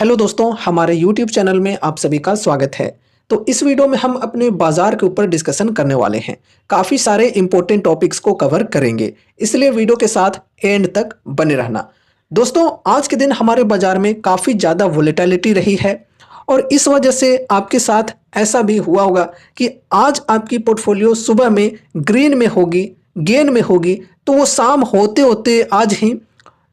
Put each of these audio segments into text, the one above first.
Hello दोस्तों, हमारे YouTube channel में आप सभी का स्वागत है। तो इस वीडियो में हम अपने बाजार के ऊपर डिस्कशन करने वाले हैं। काफ़ी सारे इंपॉर्टेंट टॉपिक्स को कवर करेंगे, इसलिए वीडियो के साथ एंड तक बने रहना। दोस्तों, आज के दिन हमारे बाजार में काफ़ी ज़्यादा वोलेटिलिटी रही है और इस वजह से आपके साथ ऐसा भी हुआ होगा कि आज आपकी पोर्टफोलियो सुबह में ग्रीन में होगी, गेन में होगी, तो वो शाम होते होते आज ही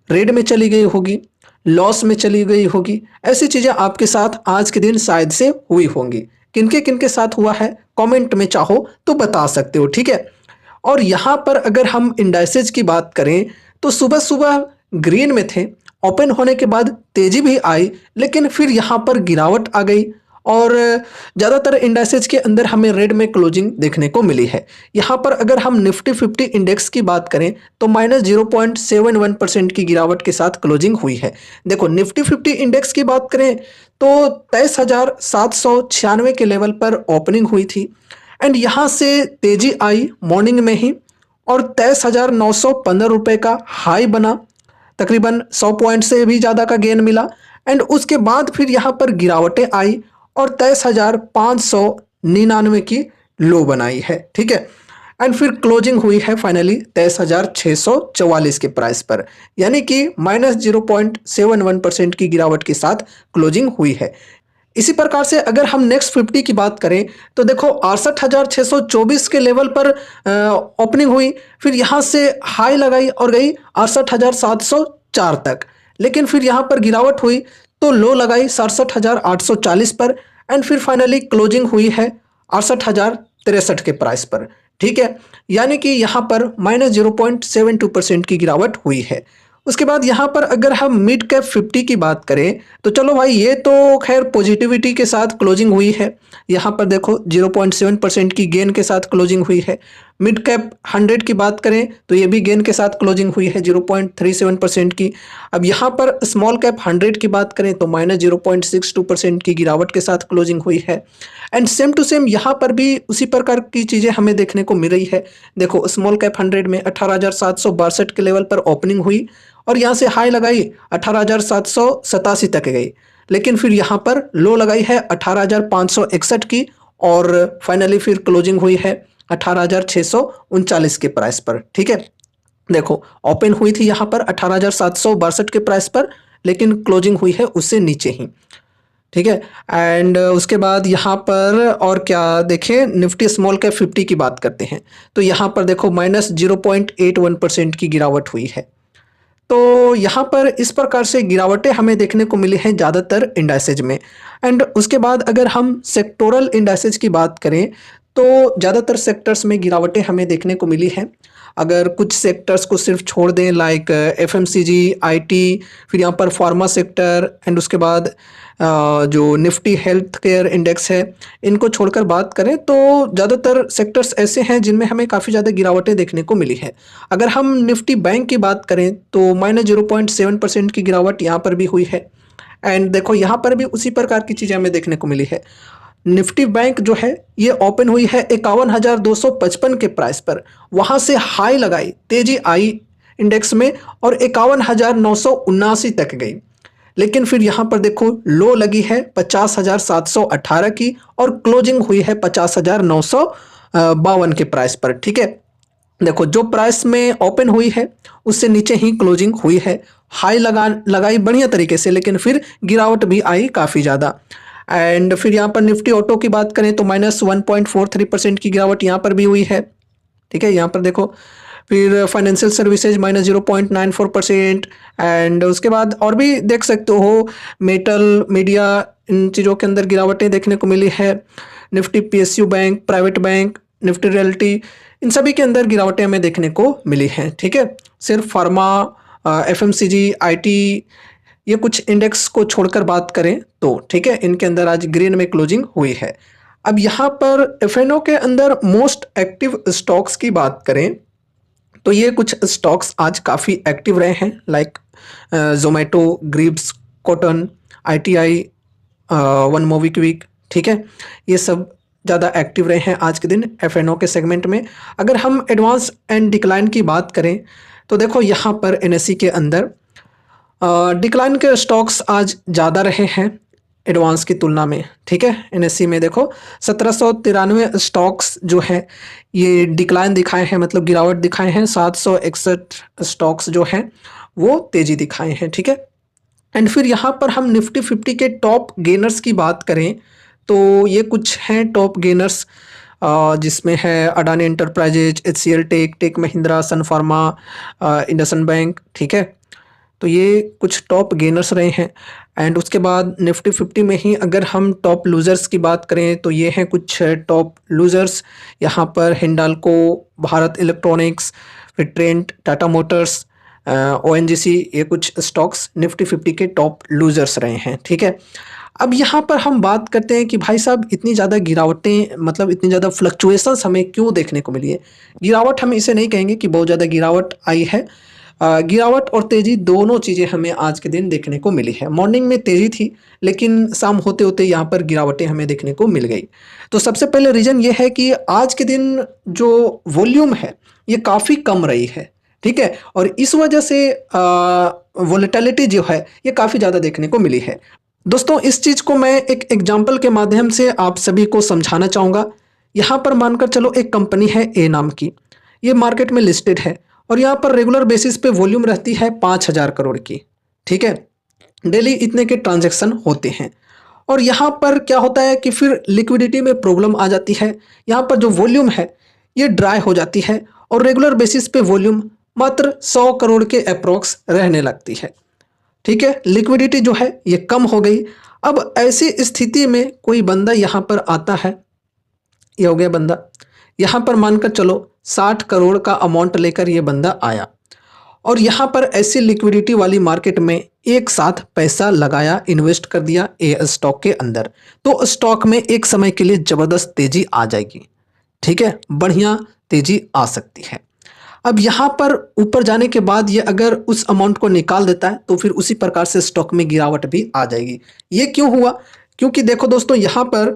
रेड में चली गई होगी, लॉस में चली गई होगी। ऐसी चीज़ें आपके साथ आज के दिन शायद से हुई होंगी। किनके किनके साथ हुआ है कमेंट में चाहो तो बता सकते हो, ठीक है। और यहाँ पर अगर हम इंडाइसेज की बात करें तो सुबह सुबह ग्रीन में थे, ओपन होने के बाद तेजी भी आई, लेकिन फिर यहाँ पर गिरावट आ गई और ज़्यादातर इंडाइसेज के अंदर हमें रेड में क्लोजिंग देखने को मिली है। यहाँ पर अगर हम निफ्टी 50 इंडेक्स की बात करें तो -0.71% की गिरावट के साथ क्लोजिंग हुई है। देखो, निफ्टी 50 इंडेक्स की बात करें तो 23,796 के लेवल पर ओपनिंग हुई थी एंड यहाँ से तेजी आई मॉर्निंग में ही और 23,915 रुपये का हाई बना, तकरीबन 100 पॉइंट से भी ज़्यादा का गेन मिला एंड उसके बाद फिर यहाँ पर गिरावटें आई और 23,599 की लो बनाई है, ठीक है। एंड फिर क्लोजिंग हुई है फाइनली 23,644 के प्राइस पर, यानी कि -0.71% की गिरावट के साथ क्लोजिंग हुई है। इसी प्रकार से अगर हम नेक्स्ट 50 की बात करें तो देखो 68,624 के लेवल पर ओपनिंग हुई, फिर यहाँ से हाई लगाई और गई 68,704 तक, लेकिन फिर यहाँ पर गिरावट हुई तो लो लगाई 67,840 पर एंड फिर फाइनली क्लोजिंग हुई है 68,063 के प्राइस पर, ठीक है। यानी कि यहाँ पर -0.72% की गिरावट हुई है। उसके बाद यहाँ पर अगर हम मिड कैप 50 की बात करें तो चलो भाई, ये तो खैर पॉजिटिविटी के साथ क्लोजिंग हुई है। यहाँ पर देखो 0.7% की गेन के साथ क्लोजिंग हुई है। मिड कैप 100 की बात करें तो ये भी गेन के साथ क्लोजिंग हुई है 0.37% की। अब यहाँ पर स्मॉल कैप 100 की बात करें तो -0.62% की गिरावट के साथ क्लोजिंग हुई है एंड सेम टू सेम यहाँ पर भी उसी प्रकार की चीज़ें हमें देखने को मिल रही है। देखो, स्मॉल कैप 100 में 18,762 के लेवल पर ओपनिंग हुई और यहाँ से हाई लगाई 18,787 तक गई, लेकिन फिर यहाँ पर लो लगाई है 18,561 की और फाइनली फिर क्लोजिंग हुई है 18,639 के प्राइस पर, ठीक है। देखो, ओपन हुई थी यहाँ पर 18,762 के प्राइस पर, लेकिन क्लोजिंग हुई है उससे नीचे ही, ठीक है। एंड उसके बाद यहाँ पर और क्या देखें, निफ्टी स्मॉल कैप 50 की बात करते हैं तो यहाँ पर देखो -0.81% की गिरावट हुई है। तो यहाँ पर इस प्रकार से गिरावटें हमें देखने को मिली हैं ज़्यादातर इंडाइसेज में। एंड उसके बाद अगर हम सेक्टोरल इंडाइसेज की बात करें तो ज़्यादातर सेक्टर्स में गिरावटें हमें देखने को मिली हैं। अगर कुछ सेक्टर्स को सिर्फ छोड़ दें लाइक एफएमसीजी, आईटी, फिर यहाँ पर फार्मा सेक्टर एंड उसके बाद जो निफ्टी हेल्थ केयर इंडेक्स है, इनको छोड़कर बात करें तो ज़्यादातर सेक्टर्स ऐसे हैं जिनमें हमें काफ़ी ज़्यादा गिरावटें देखने को मिली है। अगर हम निफ्टी बैंक की बात करें तो -0.7% की गिरावट यहाँ पर भी हुई है एंड देखो यहाँ पर भी उसी प्रकार की चीज़ें हमें देखने को मिली है। निफ्टी बैंक जो है ये ओपन हुई है 51,255 के प्राइस पर, वहाँ से हाई लगाई, तेजी आई इंडेक्स में और 51,979 तक गई, लेकिन फिर यहाँ पर देखो लो लगी है 50,718 की और क्लोजिंग हुई है 50,952 के प्राइस पर, ठीक है। देखो, जो प्राइस में ओपन हुई है उससे नीचे ही क्लोजिंग हुई है। हाई लगाई बढ़िया तरीके से, लेकिन फिर गिरावट भी आई काफ़ी ज़्यादा। एंड फिर यहाँ पर निफ्टी ऑटो की बात करें तो -1.43% की गिरावट यहाँ पर भी हुई है, ठीक है। यहाँ पर देखो फिर फाइनेंशियल सर्विसेज -0.94% एंड उसके बाद और भी देख सकते हो मेटल, मीडिया, इन चीज़ों के अंदर गिरावटें देखने को मिली है। Nifty PSU bank, private bank, Nifty realty, इन सभी के अंदर गिरावटें हमें देखने को मिली हैं, ठीक है। सिर्फ फार्मा, एफएमसीजी, आईटी, ये कुछ इंडेक्स को छोड़कर बात करें तो, ठीक है, इनके अंदर आज ग्रीन में क्लोजिंग हुई है। अब यहाँ पर एफएनओ के अंदर मोस्ट एक्टिव स्टॉक्स की बात करें तो ये कुछ स्टॉक्स आज काफ़ी एक्टिव रहे हैं like Zomato, grips, cotton, ITI, one MobiKwik, ठीक है। ये सब ज़्यादा एक्टिव रहे हैं आज के दिन एफएनओ के सेगमेंट में। अगर हम एडवांस एंड डिक्लाइन की बात करें तो देखो यहाँ पर एनएसई के अंदर डिक्लाइन के स्टॉक्स आज ज़्यादा रहे हैं एडवांस की तुलना में, ठीक है। एनएससी में देखो 1793 स्टॉक्स जो है ये डिक्लाइन दिखाए हैं, मतलब गिरावट दिखाए हैं। 761 स्टॉक्स जो हैं वो तेजी दिखाए हैं, ठीक है। एंड फिर यहाँ पर हम निफ्टी 50 के टॉप गेनर्स की बात करें तो ये कुछ हैं टॉप गेनर्स, जिसमें है Adani Enterprises, HCL Tech, Tech Mahindra, Sun Pharma, IndusInd Bank, ठीक है। तो ये कुछ टॉप गेनर्स रहे हैं। एंड उसके बाद निफ्टी 50 में ही अगर हम टॉप लूज़र्स की बात करें तो ये हैं कुछ टॉप लूज़र्स। यहाँ पर हिंडाल्को, भारत इलेक्ट्रॉनिक्स, फिर ट्रेंट, टाटा मोटर्स, ओएनजीसी, ये कुछ स्टॉक्स निफ्टी 50 के टॉप लूज़र्स रहे हैं, ठीक है। अब यहाँ पर हम बात करते हैं कि भाई साहब इतनी ज़्यादा गिरावटें, मतलब इतनी ज़्यादा फ्लक्चुएशंस हमें क्यों देखने को मिली है। गिरावट हम इसे नहीं कहेंगे कि बहुत ज़्यादा गिरावट आई है। गिरावट और तेज़ी दोनों चीज़ें हमें आज के दिन देखने को मिली है। मॉर्निंग में तेज़ी थी लेकिन शाम होते होते यहाँ पर गिरावटें हमें देखने को मिल गई। तो सबसे पहले रीज़न ये है कि आज के दिन जो वॉल्यूम है ये काफ़ी कम रही है, ठीक है। और इस वजह से वोलेटिलिटी जो है ये काफ़ी ज़्यादा देखने को मिली है। दोस्तों इस चीज़ को मैं एक एग्जाम्पल के माध्यम से आप सभी को समझाना चाहूँगा। यहाँ पर मानकर चलो एक कंपनी है ए नाम की, ये मार्केट में लिस्टेड है और यहाँ पर रेगुलर बेसिस पे वॉल्यूम रहती है 5,000 करोड़ की, ठीक है। डेली इतने के ट्रांजैक्शन होते हैं और यहाँ पर क्या होता है कि फिर लिक्विडिटी में प्रॉब्लम आ जाती है। यहाँ पर जो वॉल्यूम है ये ड्राई हो जाती है और रेगुलर बेसिस पे वॉल्यूम मात्र 100 करोड़ के अप्रोक्स रहने लगती है, ठीक है। लिक्विडिटी जो है ये कम हो गई। अब ऐसी स्थिति में कोई बंदा यहाँ पर आता है, ये हो गया बंदा, यहाँ पर मानकर चलो 60 करोड़ का अमाउंट लेकर ये बंदा आया और यहाँ पर ऐसी लिक्विडिटी वाली मार्केट में एक साथ पैसा लगाया, इन्वेस्ट कर दिया ए स्टॉक के अंदर, तो स्टॉक में एक समय के लिए ज़बरदस्त तेज़ी आ जाएगी, ठीक है, बढ़िया तेज़ी आ सकती है। अब यहाँ पर ऊपर जाने के बाद ये अगर उस अमाउंट को निकाल देता है तो फिर उसी प्रकार से स्टॉक में गिरावट भी आ जाएगी। ये क्यों हुआ? क्योंकि देखो दोस्तों यहाँ पर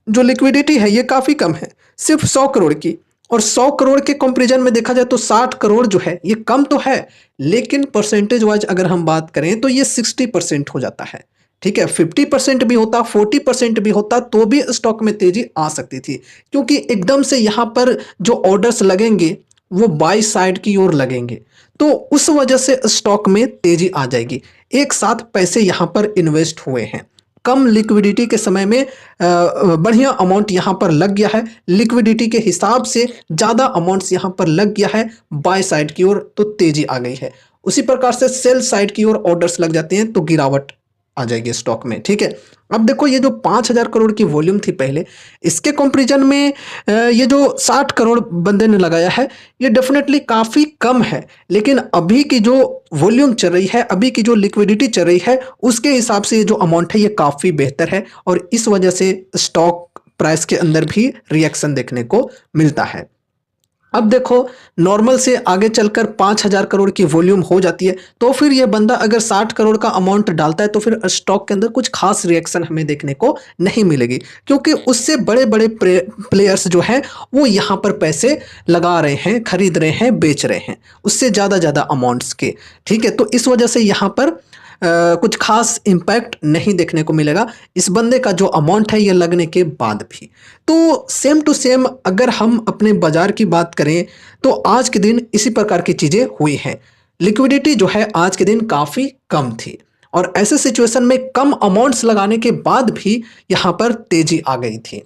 जो लिक्विडिटी है ये काफ़ी कम है, सिर्फ 100 करोड़ की, और 100 करोड़ के कंपैरिजन में देखा जाए तो 60 करोड़ जो है ये कम तो है लेकिन परसेंटेज वाइज अगर हम बात करें तो ये 60% हो जाता है, ठीक है। 50% भी होता, 40% भी होता तो भी स्टॉक में तेजी आ सकती थी, क्योंकि एकदम से यहाँ पर जो ऑर्डर्स लगेंगे वो बाई साइड की ओर लगेंगे, तो उस वजह से स्टॉक में तेजी आ जाएगी। एक साथ पैसे यहाँ पर इन्वेस्ट हुए हैं, कम लिक्विडिटी के समय में बढ़िया अमाउंट यहाँ पर लग गया है, लिक्विडिटी के हिसाब से ज़्यादा अमाउंट्स यहाँ पर लग गया है बाय साइड की ओर, तो तेजी आ गई है। उसी प्रकार से सेल साइड की ओर ऑर्डर्स लग जाते हैं तो गिरावट आ जाएगी स्टॉक में, ठीक है। अब देखो ये जो 5,000 करोड़ की वॉल्यूम थी पहले, इसके कंपैरिजन में ये जो 60 करोड़ बंदे ने लगाया है ये डेफिनेटली काफ़ी कम है, लेकिन अभी की जो वॉल्यूम चल रही है, अभी की जो लिक्विडिटी चल रही है उसके हिसाब से ये जो अमाउंट है ये काफ़ी बेहतर है और इस वजह से स्टॉक प्राइस के अंदर भी रिएक्शन देखने को मिलता है। अब देखो नॉर्मल से आगे चलकर 5,000 करोड़ की वॉल्यूम हो जाती है तो फिर ये बंदा अगर 60 करोड़ का अमाउंट डालता है तो फिर स्टॉक के अंदर कुछ खास रिएक्शन हमें देखने को नहीं मिलेगी, क्योंकि उससे बड़े बड़े प्लेयर्स जो हैं वो यहाँ पर पैसे लगा रहे हैं, खरीद रहे हैं, बेच रहे हैं उससे ज़्यादा अमाउंट्स के, ठीक है। तो इस वजह से यहाँ पर कुछ खास इम्पैक्ट नहीं देखने को मिलेगा इस बंदे का जो अमाउंट है ये लगने के बाद भी। तो सेम टू सेम अगर हम अपने बाजार की बात करें तो आज के दिन इसी प्रकार की चीज़ें हुई हैं। लिक्विडिटी जो है आज के दिन काफ़ी कम थी और ऐसे सिचुएशन में कम अमाउंट्स लगाने के बाद भी यहाँ पर तेज़ी आ गई थी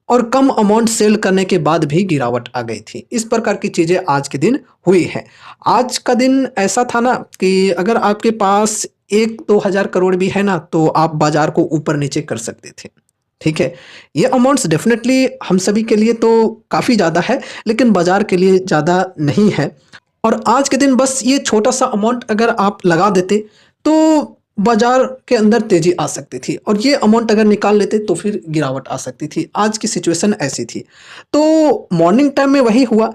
और कम अमाउंट सेल करने के बाद भी गिरावट आ गई थी। इस प्रकार की चीज़ें आज के दिन हुई है। आज का दिन ऐसा था ना कि अगर आपके पास 1-2 हज़ार करोड़ भी है ना तो आप बाजार को ऊपर नीचे कर सकते थे, ठीक है। ये अमाउंट्स डेफिनेटली हम सभी के लिए तो काफ़ी ज़्यादा है लेकिन बाजार के लिए ज़्यादा नहीं है और आज के दिन बस ये छोटा सा अमाउंट अगर आप लगा देते तो बाजार के अंदर तेजी आ सकती थी और ये अमाउंट अगर निकाल लेते तो फिर गिरावट आ सकती थी। आज की सिचुएशन ऐसी थी। तो मॉर्निंग टाइम में वही हुआ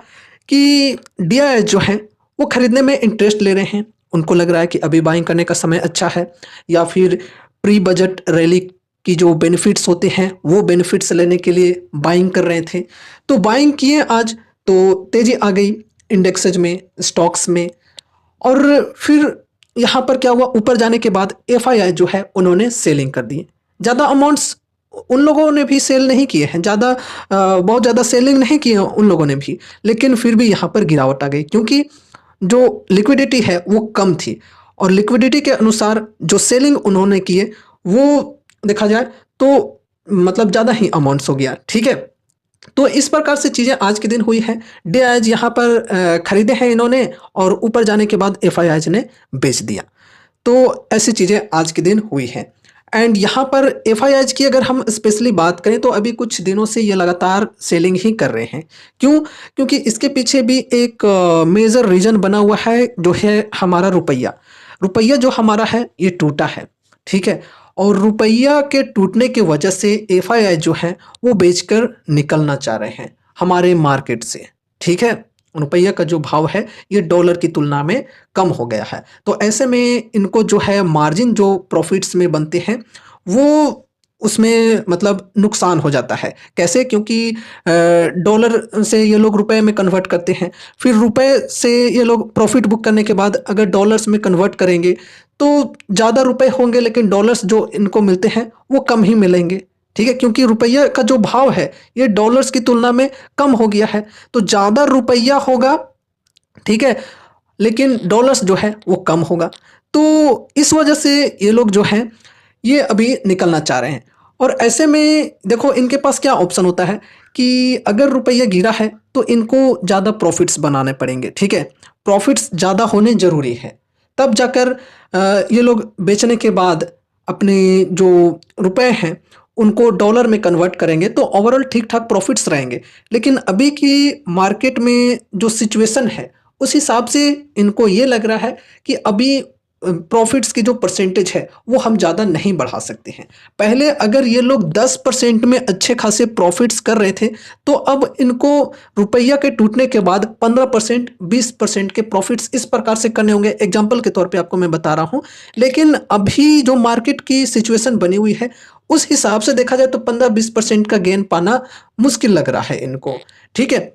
कि डीआईएस जो हैं वो खरीदने में इंटरेस्ट ले रहे हैं, उनको लग रहा है कि अभी बाइंग करने का समय अच्छा है, या फिर प्री बजट रैली की जो बेनिफिट्स होते हैं वो बेनिफिट्स लेने के लिए बाइंग कर रहे थे, तो बाइंग किए आज तो तेज़ी आ गई इंडेक्सेज में, स्टॉक्स में। और फिर यहाँ पर क्या हुआ, ऊपर जाने के बाद एफआईआई जो है उन्होंने सेलिंग कर दी। ज़्यादा अमाउंट्स उन लोगों ने भी सेल नहीं किए हैं, बहुत ज़्यादा सेलिंग नहीं किए उन लोगों ने भी, लेकिन फिर भी यहाँ पर गिरावट आ गई क्योंकि जो लिक्विडिटी है वो कम थी और लिक्विडिटी के अनुसार जो सेलिंग उन्होंने किए वो देखा जाए तो मतलब ज़्यादा ही अमाउंट्स हो गया। ठीक है, तो इस प्रकार से चीज़ें आज के दिन हुई है। डे आज यहाँ पर खरीदे हैं इन्होंने और ऊपर जाने के बाद एफआईआई ने बेच दिया। तो ऐसी चीज़ें आज के दिन हुई हैं। एंड यहाँ पर एफआईआई की अगर हम स्पेशली बात करें तो अभी कुछ दिनों से ये लगातार सेलिंग ही कर रहे हैं। क्यों? क्योंकि इसके पीछे भी एक मेजर रीज़न बना हुआ है जो है हमारा रुपया। रुपया जो हमारा है ये टूटा है, ठीक है? और रुपया के टूटने की वजह से एफआईआई जो है वो बेचकर निकलना चाह रहे हैं हमारे मार्केट से, ठीक है? रुपया का जो भाव है ये डॉलर की तुलना में कम हो गया है। तो ऐसे में इनको जो है मार्जिन जो प्रॉफिट्स में बनते हैं वो उसमें मतलब नुकसान हो जाता है। कैसे? क्योंकि डॉलर से ये लोग रुपए में कन्वर्ट करते हैं, फिर रुपए से ये लोग प्रॉफिट बुक करने के बाद अगर डॉलर्स में कन्वर्ट करेंगे तो ज़्यादा रुपए होंगे लेकिन डॉलर्स जो इनको मिलते हैं वो कम ही मिलेंगे। ठीक है, क्योंकि रुपया का जो भाव है ये डॉलर्स की तुलना में कम हो गया है, तो ज़्यादा रुपया होगा, ठीक है, लेकिन डॉलर्स जो है वो कम होगा। तो इस वजह से ये लोग जो हैं ये अभी निकलना चाह रहे हैं। और ऐसे में देखो इनके पास क्या ऑप्शन होता है कि अगर रुपया गिरा है तो इनको ज़्यादा प्रॉफिट्स बनाने पड़ेंगे, ठीक है? प्रॉफिट्स ज़्यादा होने ज़रूरी है, तब जाकर ये लोग बेचने के बाद अपने जो रुपए हैं उनको डॉलर में कन्वर्ट करेंगे तो ओवरऑल ठीक-ठाक प्रॉफिट्स रहेंगे। लेकिन अभी की मार्केट में जो सिचुएशन है उस हिसाब से इनको ये लग रहा है कि अभी प्रॉफिट्स की जो परसेंटेज है वो हम ज़्यादा नहीं बढ़ा सकते हैं। पहले अगर ये लोग 10% में अच्छे खासे प्रॉफिट्स कर रहे थे तो अब इनको रुपया के टूटने के बाद 15% 20% के प्रॉफिट्स इस प्रकार से करने होंगे। एग्जांपल के तौर पे आपको मैं बता रहा हूँ, लेकिन अभी जो मार्केट की सिचुएशन बनी हुई है उस हिसाब से देखा जाए तो 15-20% का गेन पाना मुश्किल लग रहा है इनको, ठीक है?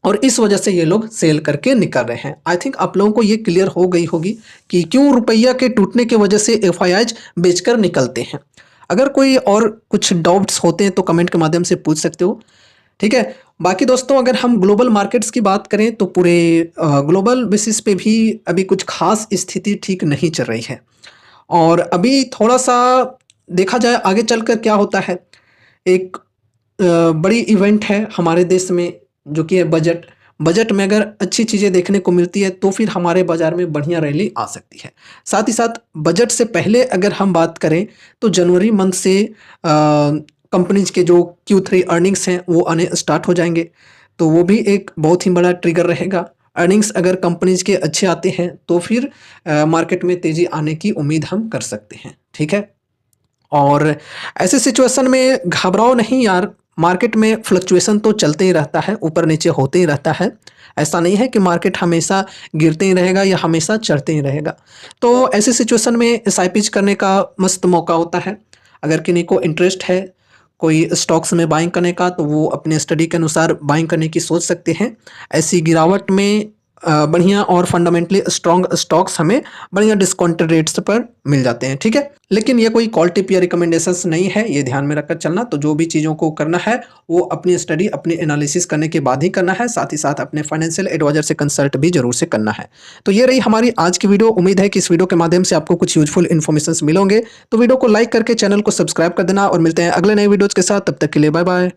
और इस वजह से ये लोग सेल करके निकल रहे हैं। आई थिंक आप लोगों को ये क्लियर हो गई होगी कि क्यों रुपया के टूटने की वजह से एफआईआईज बेचकर निकलते हैं। अगर कोई और कुछ डाउट्स होते हैं तो कमेंट के माध्यम से पूछ सकते हो, ठीक है? बाकी दोस्तों अगर हम ग्लोबल मार्केट्स की बात करें तो पूरे ग्लोबल बेसिस पे भी अभी कुछ खास स्थिति ठीक नहीं चल रही है। और अभी थोड़ा-सा देखा जाए आगे चलकर क्या होता है, एक बड़ी इवेंट है हमारे देश में जो कि है बजट। बजट में अगर अच्छी चीज़ें देखने को मिलती है तो फिर हमारे बाज़ार में बढ़िया रैली आ सकती है। साथ ही साथ बजट से पहले अगर हम बात करें तो जनवरी मंथ से कंपनीज़ के जो Q3 अर्निंग्स हैं वो आने स्टार्ट हो जाएँगे। तो वो भी एक बहुत ही बड़ा ट्रिगर रहेगा। अर्निंग्स अगर कंपनीज़ के अच्छे आते हैं तो फिर मार्केट में तेज़ी आने की उम्मीद हम कर सकते हैं, ठीक है? और ऐसे सिचुएशन में घबराओ नहीं यार, मार्केट में फ्लक्चुएशन तो चलते ही रहता है, ऊपर-नीचे होते ही रहता है। ऐसा नहीं है कि मार्केट हमेशा गिरते ही रहेगा या हमेशा चढ़ते ही रहेगा। तो ऐसी सिचुएशन में एसआईपीज़ करने का मस्त मौका होता है। अगर किन्हीं को इंटरेस्ट है कोई स्टॉक्स में बाइंग करने का तो वो अपने स्टडी के अनुसार बाइंग करने की सोच सकते हैं। ऐसी गिरावट में बढ़िया और फंडामेंटली स्ट्रॉन्ग स्टॉक्स हमें बढ़िया डिस्काउंटेड रेट्स पर मिल जाते हैं, ठीक है? लेकिन ये कोई कॉल टिप या रिकमेंडेशंस नहीं है, ये ध्यान में रखकर चलना। तो जो भी चीज़ों को करना है वो अपनी स्टडी, अपनी एनालिसिस करने के बाद ही करना है। साथ ही साथ अपने फाइनेंशियल एडवाइजर से कंसल्ट भी ज़रूर से करना है। तो ये रही हमारी आज की वीडियो। उम्मीद है कि इस वीडियो के माध्यम से आपको कुछ यूजफुल इन्फॉर्मेशंस मिलेंगे। तो वीडियो को लाइक करके चैनल को सब्सक्राइब कर देना और मिलते हैं अगले नए वीडियोज़ के साथ। तब तक के लिए बाय बाय।